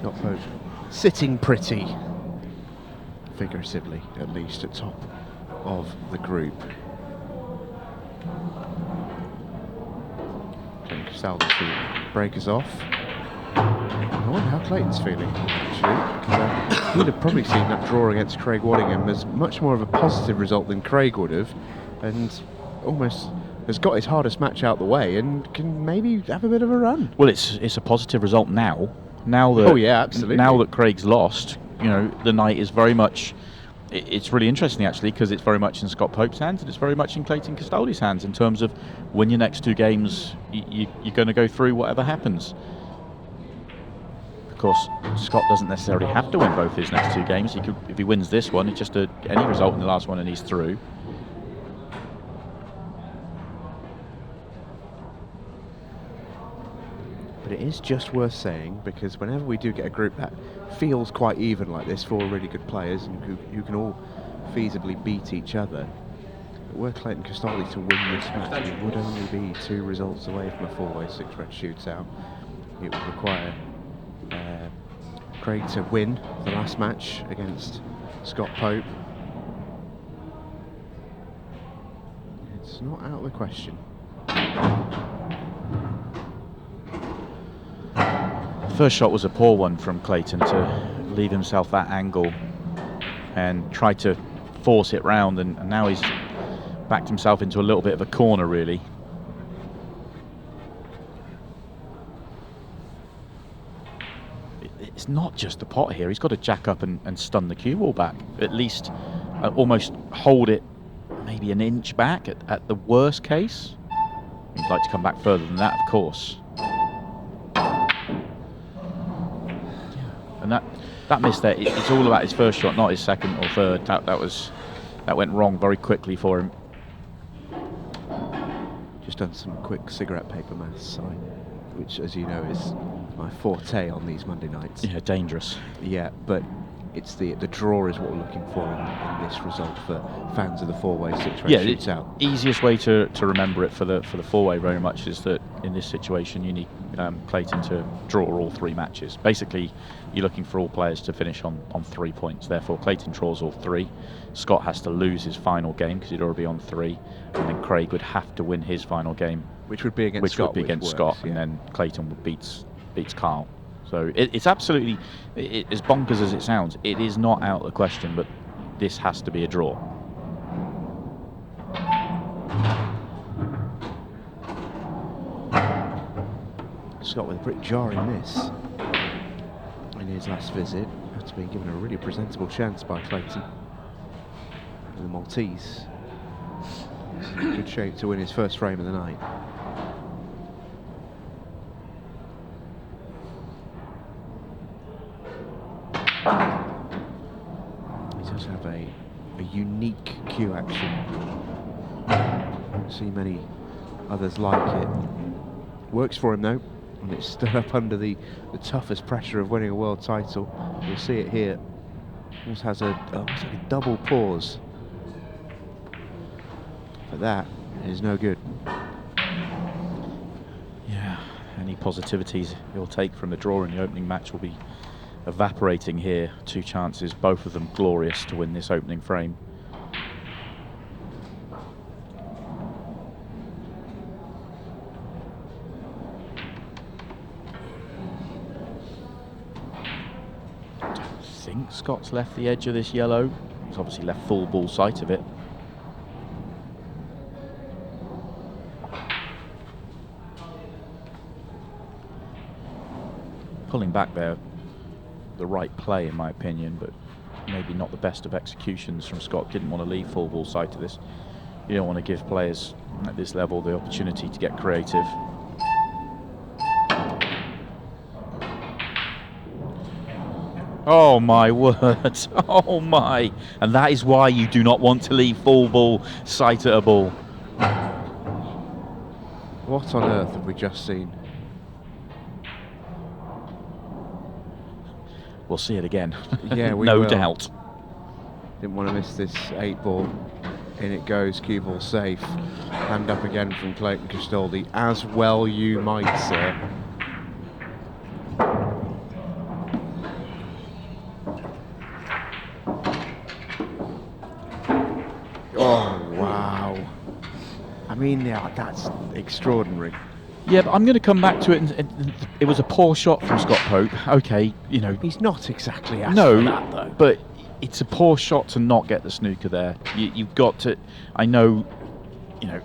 Scott Pope sitting pretty, figuratively at least, at top of the group. Clayton Castaldi to break us off. I wonder how Clayton's feeling, actually, because he'd have probably seen that draw against Craig Waddingham as much more of a positive result than Craig would have, and almost has got his hardest match out the way and can maybe have a bit of a run. Well, it's a positive result now. Now that absolutely. Now that Craig's lost, you know, the night is very much. It's really interesting actually, because it's very much in Scott Pope's hands and it's very much in Clayton Castaldi's hands in terms of win your next 2 games. You're going to go through whatever happens. Of course, Scott doesn't necessarily have to win both his next 2 games. He could, if he wins this one, it's just any result in the last one and he's through. But it is just worth saying, because whenever we do get a group that feels quite even like this, 4 really good players and who can all feasibly beat each other, were Clayton Castaldi to win this match, it would only be 2 results away from a 4-way 6-red shootout. It would require Craig to win the last match against Scott Pope. It's not out of the question. First shot was a poor one from Clayton to leave himself that angle and try to force it round, and now he's backed himself into a little bit of a corner really. It's not just the pot here, he's got to jack up and stun the cue ball back, at least almost hold it maybe an inch back at the worst case. He'd like to come back further than that, of course. And that miss there, it's all about his first shot, not his second or third. That went wrong very quickly for him. Just done some quick cigarette paper maths, which, as you know, is my forte on these Monday nights. Yeah, dangerous. Yeah, but it's the draw is what we're looking for in this result for fans of the 4-way 6-red shootout. The easiest way to remember it for the 4-way very much is that in this situation you need Clayton to draw all 3 matches. Basically, you're looking for all players to finish on 3 points. Therefore, Clayton draws all 3. Scott has to lose his final game because he'd already be on 3, and then Craig would have to win his final game, which would be against Scott, and then Clayton would beats Carl. So it's absolutely, as bonkers as it sounds, it is not out of the question, but this has to be a draw. Scott with a pretty jarring miss in his last visit, after being given a really presentable chance by Clayton. And the Maltese is in good shape to win his first frame of the night. He does have a unique cue action. Don't see many others like it. Works for him though, and it's stood up under the toughest pressure of winning a world title. You'll see it here. Almost has almost like a double pause. But that is no good. Yeah, any positivities he'll take from the draw in the opening match will be evaporating here. 2 chances, both of them glorious to win this opening frame. I think Scott's left the edge of this yellow. He's obviously left full ball sight of it. Pulling back there, the right play in my opinion, but maybe not the best of executions from Scott. Didn't want to leave full ball sight of this. You don't want to give players at this level the opportunity to get creative. Oh my word, oh my. And that is why you do not want to leave full ball sight at a ball. What on earth have we just seen? We'll see it again. Yeah, we no will. doubt. Didn't want to miss this 8 ball. In it goes, cue ball safe. Hand up again from Clayton Castaldi. As well you might, sir. I mean, yeah, that's extraordinary. Yeah, but I'm going to come back to it. And it was a poor shot from Scott Pope. Okay, you know. He's not exactly asked No, for that, though. but it's a poor shot to not get the snooker there. You've got to. I know, you know,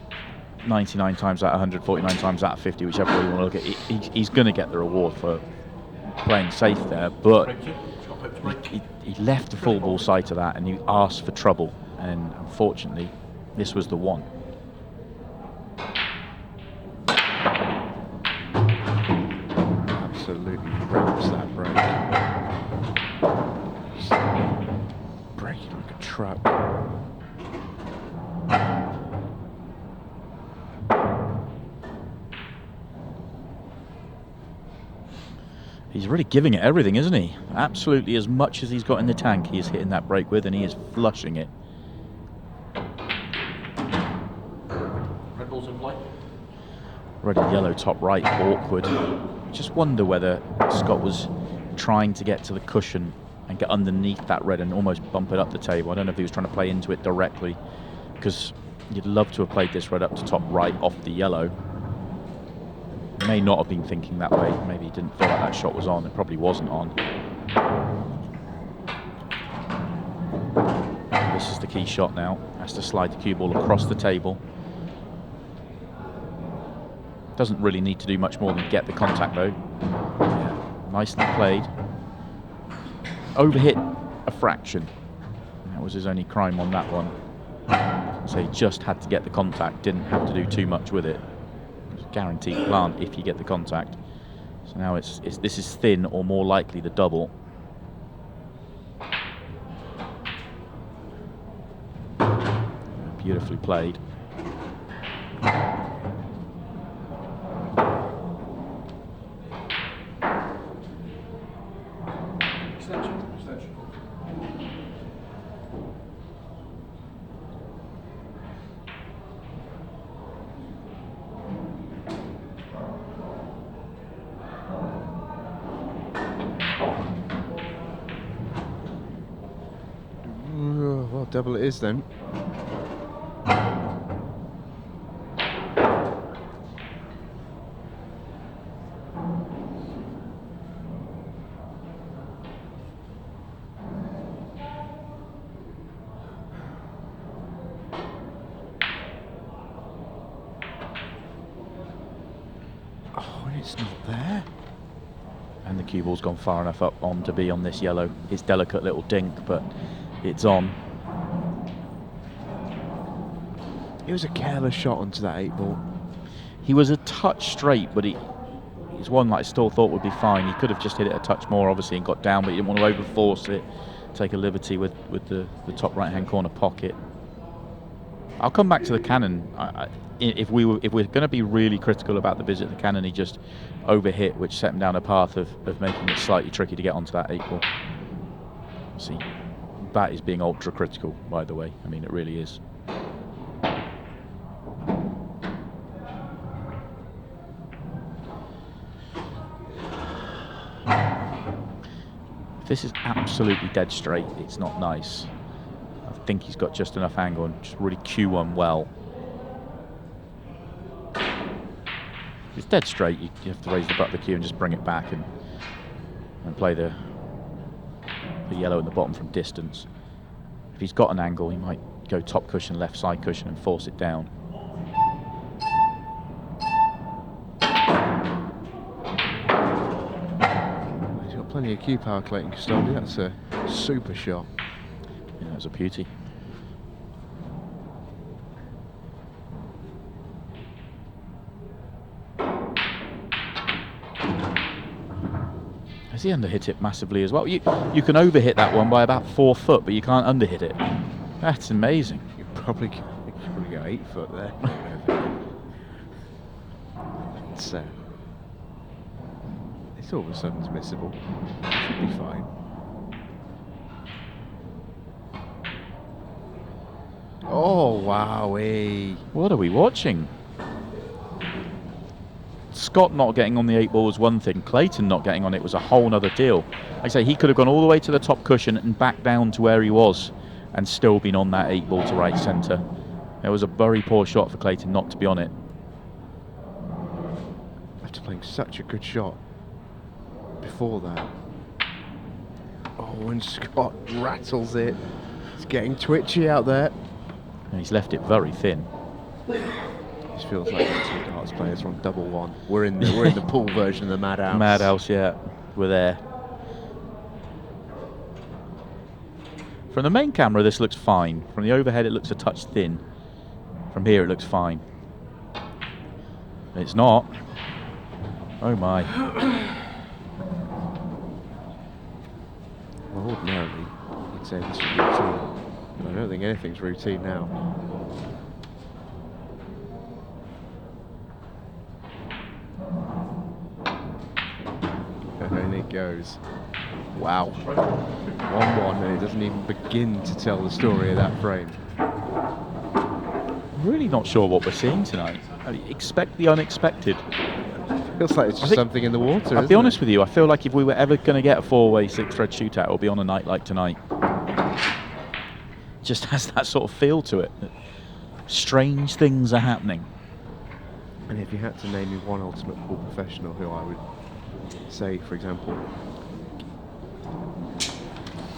99 times out of 100, 49 times out of 50, whichever way you want to look at it, he's going to get the reward for playing safe there. But he left the full ball side to that, and he asked for trouble. And unfortunately, this was the one. Absolutely ramps that break. He's breaking like a truck. He's really giving it everything, isn't he? Absolutely, as much as he's got in the tank, he is hitting that break with, and he is flushing it. Red balls in play. Red and yellow top right, awkward. Just wonder whether Scott was trying to get to the cushion and get underneath that red and almost bump it up the table. I don't know if he was trying to play into it directly, because you'd love to have played this red up to top right off the yellow. He may not have been thinking that way. Maybe he didn't feel like that shot was on. It probably wasn't on. This is the key shot now. Has to slide the cue ball across the table. Doesn't really need to do much more than get the contact though. Yeah, nicely played. Overhit a fraction. That was his only crime on that one. So he just had to get the contact. Didn't have to do too much with it. Guaranteed plant if you get the contact. So now this is thin or more likely the double. Beautifully played. Extension. Well, double it is then. Oh, and it's not there. And the cue ball's gone far enough up on to be on this yellow. It's delicate little dink, but it's on. It was a careless shot onto that 8-ball. He was a touch straight, but he's one that I still thought would be fine. He could have just hit it a touch more, obviously, and got down, but he didn't want to overforce it. Take a liberty with the top right-hand corner pocket. I'll come back to the cannon. If we're going to be really critical about the visit, the cannon he just overhit, which set him down a path of making it slightly tricky to get onto that 8-ball. See, that is being ultra critical, by the way. I mean, it really is. This is absolutely dead straight. It's not nice. I think he's got just enough angle and just really cue one well. If it's dead straight, you have to raise the butt of the cue and just bring it back and play the yellow at the bottom from distance. If he's got an angle, he might go top cushion, left side cushion and force it down. Plenty of cue power, Clayton Castaldi. That's a super shot. Yeah, it was a beauty. Has he underhit it massively as well? You can overhit that one by about 4 foot, but you can't underhit it. That's amazing. You probably go 8 foot there. It's all of a sudden missable. Should be fine. Oh, wowee. What are we watching? Scott not getting on the 8-ball was one thing. Clayton not getting on it was a whole nother deal. Like I say, he could have gone all the way to the top cushion and back down to where he was and still been on that 8-ball to right centre. It was a very poor shot for Clayton not to be on it. After playing such a good shot before that. Oh, and Scott rattles it. It's getting twitchy out there. And he's left it very thin. This feels like the two darts players are on double one. We're in the pool version of the Madhouse. Madhouse, yeah. We're there. From the main camera, this looks fine. From the overhead, it looks a touch thin. From here, it looks fine. It's not. Oh my. Well, ordinarily, you'd say this is routine, but I don't think anything's routine now. And it goes. Wow. 1-1, and it doesn't even begin to tell the story of that frame. Really not sure what we're seeing tonight. I mean, expect the unexpected. Feels like it's just something in the water. I'll be honest with you, I feel like if we were ever going to get a four-way six-thread shootout, it'll be on a night like tonight. Just has that sort of feel to it. Strange things are happening. And if you had to name me one ultimate pool professional who I would say, for example,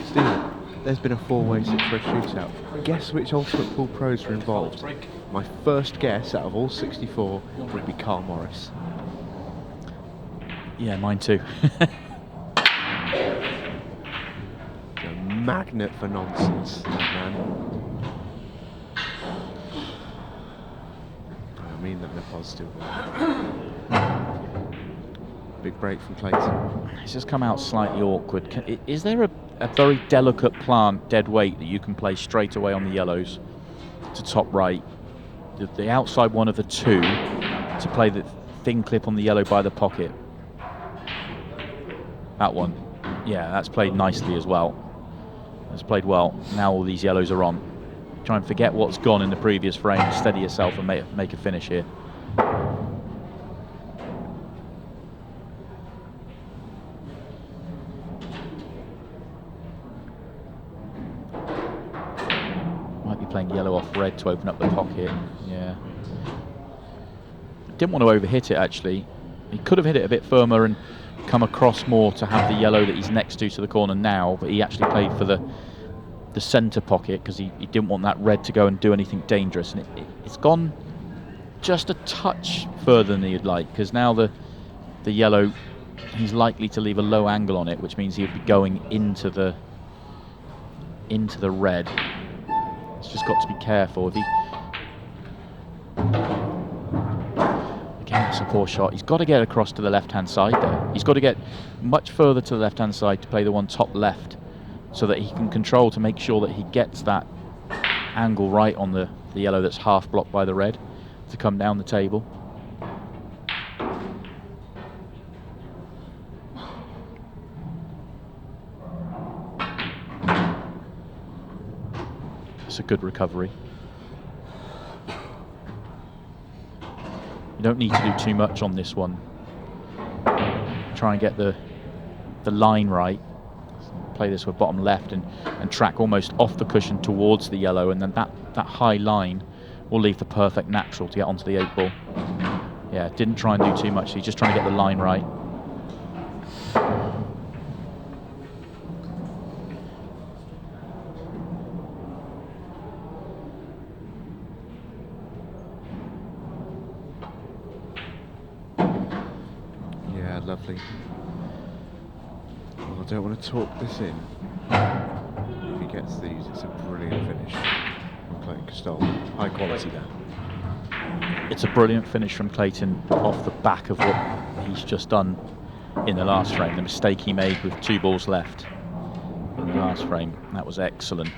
Stephen, there's been a four-way six-thread shootout. Guess which ultimate pool pros are involved? My first guess out of all 64 would be Carl Morris. Yeah, mine too. A magnet for nonsense, that man. I mean that in a positive way. Big break from Clayton. It's just come out slightly awkward. Is there a very delicate plant, dead weight, that you can play straight away on the yellows to top right? The outside one of the two to play the thin clip on the yellow by the pocket. That one. Yeah, that's played nicely as well. That's played well. Now all these yellows are on. Try and forget what's gone in the previous frame. Steady yourself and make a finish here. Might be playing yellow off red to open up the pocket. Yeah. Didn't want to overhit it, actually. He could have hit it a bit firmer and come across more to have the yellow that he's next to the corner now, but he actually played for the centre pocket because he didn't want that red to go and do anything dangerous, and it's gone just a touch further than he'd like, because now the yellow, he's likely to leave a low angle on it, which means he'd be going into the red. He's just got to be careful. If he That's a poor shot. He's got to get across to the left-hand side there. He's got to get much further to the left-hand side to play the one top left, so that he can control to make sure that he gets that angle right on the yellow that's half blocked by the red to come down the table. It's a good recovery. You don't need to do too much on this one. Try and get the line right. Play this with bottom left and track almost off the cushion towards the yellow, and then that high line will leave the perfect natural to get onto the 8 ball. Yeah, didn't try and do too much. He's just trying to get the line right. Yeah, lovely. Well, I don't want to talk this in. If he gets these, it's a brilliant finish from Clayton Castaldi. High quality there. It's a brilliant finish from Clayton off the back of what he's just done in the last frame. The mistake he made with 2 balls left in the last frame. That was excellent.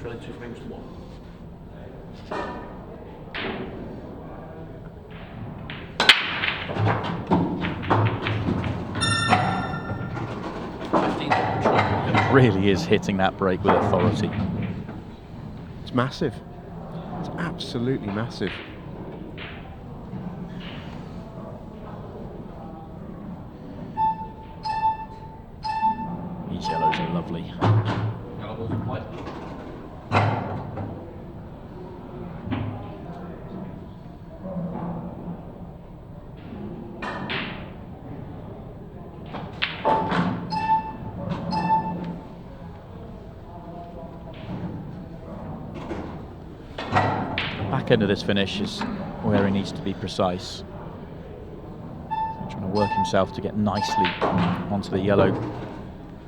Trailing 2 frames to 1. Really is hitting that break with authority. It's massive. It's absolutely massive. These yellows are lovely. Yellow balls in play. Back end of this finish is where he needs to be precise. Trying to work himself to get nicely onto the yellow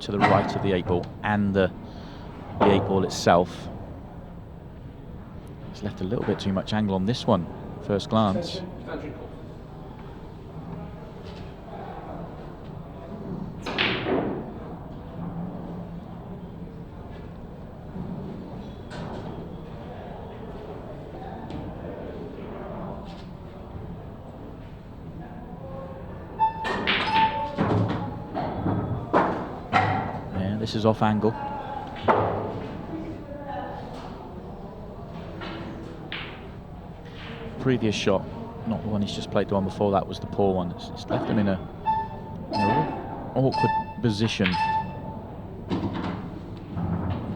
to the right of the 8-ball and the 8-ball itself. He's left a little bit too much angle on this one, first glance. Extension call. This is off angle. Previous shot, not the one he's just played, the one before that was the poor one. It's left him in a awkward position.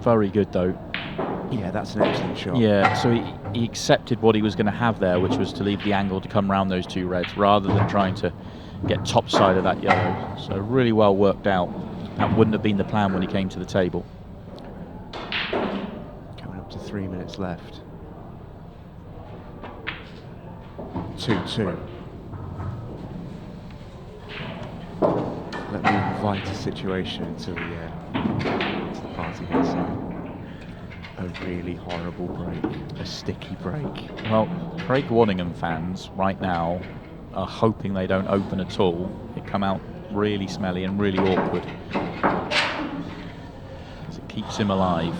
Very good though. Yeah, that's an excellent shot. Yeah, so he accepted what he was going to have there, which was to leave the angle to come round those two reds rather than trying to get top side of that yellow. So really well worked out. That wouldn't have been the plan when he came to the table. Coming up to 3 minutes left. 2-2. Let me invite a situation into the party here. So a really horrible break, a sticky break. Well, Craig Waddingham fans right now are hoping they don't open at all. They come out really smelly and really awkward. Because it keeps him alive.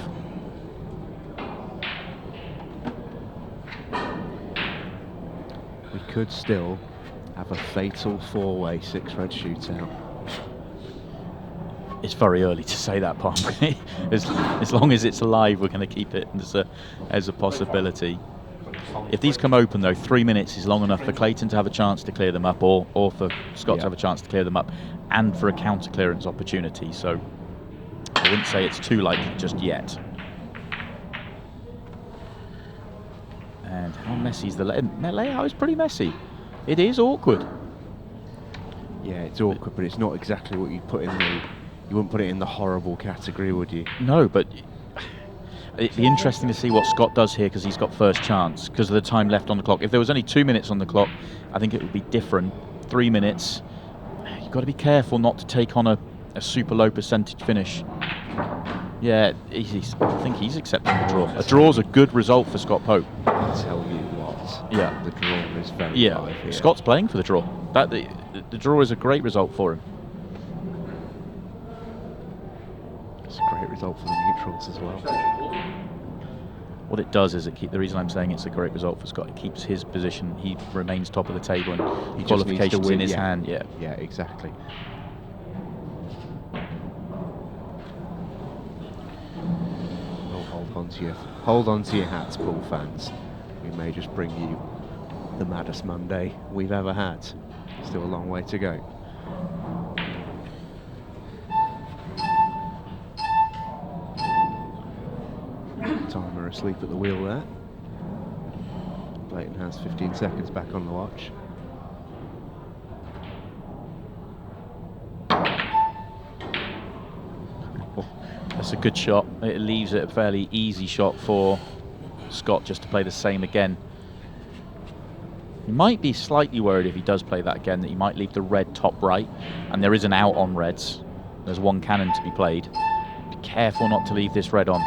We could still have a fatal 4-way 6-red shootout. It's very early to say that, Palm. as long as it's alive, we're going to keep it as a possibility. If these come open, though, 3 minutes is long enough for Clayton to have a chance to clear them up, or for Scott to have a chance to clear them up, and for a counter clearance opportunity. So I wouldn't say it's too likely just yet. And how messy is the layout? Is pretty messy. It is awkward. Yeah, it's awkward, but it's not exactly what you'd put in the. You wouldn't put it in the horrible category, would you? No, but it'd be interesting to see what Scott does here because he's got first chance because of the time left on the clock. If there was only 2 minutes on the clock, I think it would be different. 3 minutes, you've got to be careful not to take on a super low percentage finish. Yeah, I think he's accepting the draw. A draw's a good result for Scott Pope. I'll tell you what. Yeah, the draw is very live here. Scott's playing for the draw. The draw is a great result for him. It's a great result for the neutrals as well. What it does is the reason I'm saying it's a great result for Scott, it keeps his position. He remains top of the table and qualifications in his hand. Yeah, exactly. Well, hold on to your hats, pool fans. We may just bring you the maddest Monday we've ever had. Still a long way to go. Timer asleep at the wheel there. Clayton has 15 seconds back on the watch. That's a good shot. It leaves it a fairly easy shot for Scott just to play the same again. He might be slightly worried if he does play that again that he might leave the red top right, and there is an out on reds. There's one cannon to be played. Be careful not to leave this red on.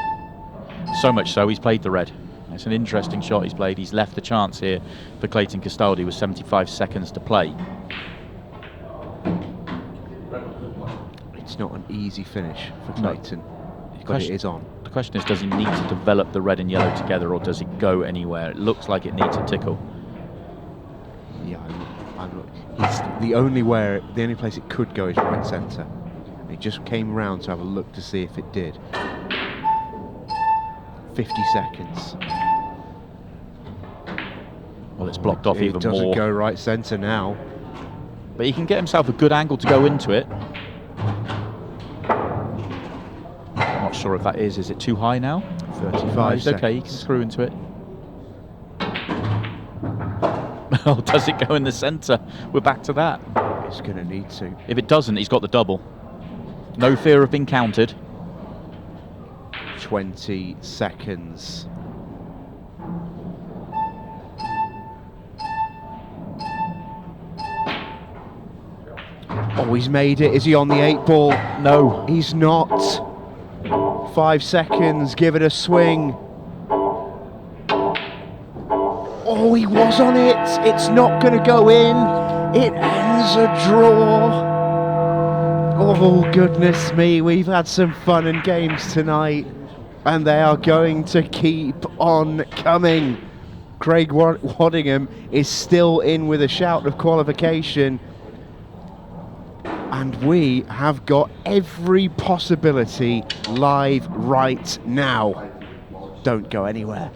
So much so he's played the red. It's an interesting shot he's played. He's left the chance here for Clayton Castaldi with 75 seconds to play. It's not an easy finish for Clayton. but it is on. The question is, does he need to develop the red and yellow together, or does it go anywhere? It looks like it needs a tickle. Yeah, he's the only place it could go is right centre. He just came round to have a look to see if it did. 50 seconds. Well, it's blocked off even more. It doesn't go right centre now. But he can get himself a good angle to go into it. I'm not sure if that is. Is it too high now? 35 seconds. Okay, he can screw into it. Oh, does it go in the centre? We're back to that. It's going to need to. If it doesn't, he's got the double. No fear of being counted. 20 seconds. Oh, he's made it. Is he on the 8 ball? No. He's not. 5 seconds. Give it a swing. Oh, he was on it. It's not going to go in. It ends a draw. Oh, goodness me. We've had some fun and games tonight, and they are going to keep on coming. Craig Waddingham is still in with a shout of qualification, and we have got every possibility live right now. Don't go anywhere.